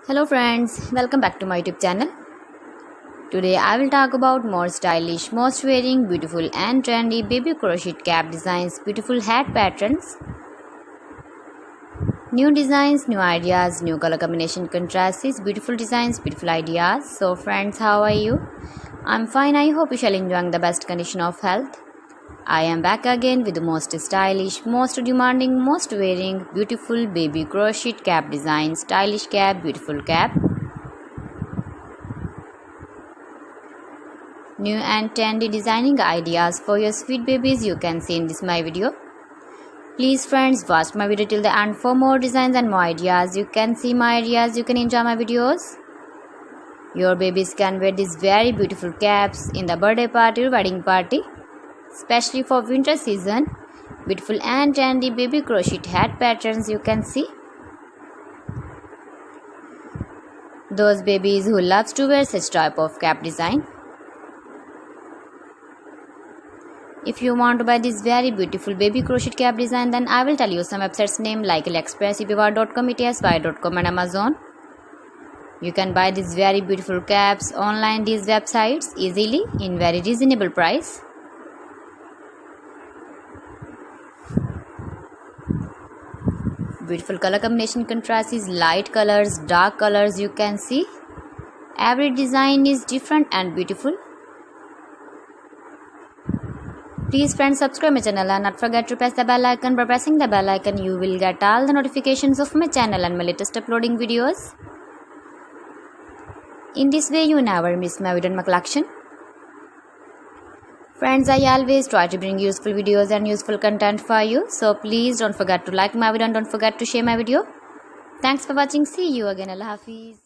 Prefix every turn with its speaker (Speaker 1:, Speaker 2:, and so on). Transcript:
Speaker 1: Hello friends, welcome back to my YouTube channel. Today I will talk about more stylish, most wearing, beautiful and trendy baby crochet cap designs, beautiful hat patterns, new designs, new ideas, new color combination contrasts, beautiful designs, beautiful ideas. So friends, how are you? I'm fine. I hope you shall enjoying the best condition of health. I am back again with the most stylish, most demanding, most wearing, beautiful baby crochet cap design, stylish cap, beautiful cap. New and trendy designing ideas for your sweet babies you can see in this my video. Please friends, watch my video till the end for more designs and more ideas. You can see my ideas, you can enjoy my videos. Your babies can wear these very beautiful caps in the birthday party or wedding party. Especially for winter season, beautiful and trendy baby crochet hat patterns you can see. Those babies who loves to wear such type of cap design. If you want to buy this very beautiful baby crochet cap design, then I will tell you some websites name like AliExpress, eBay.com, ETSY.com and Amazon. You can buy these very beautiful caps online these websites easily in very reasonable price. Beautiful color combination contrast is light colors, dark colors you can see. Every design is different and beautiful. Please friends, subscribe my channel and not forget to press the bell icon. By pressing the bell icon you will get all the notifications of my channel and my latest uploading videos. In this way you never miss my video and my collection. Friends, I always try to bring useful videos and useful content for you. So please don't forget to like my video and don't forget to share my video. Thanks for watching. See you again. Allah Hafiz.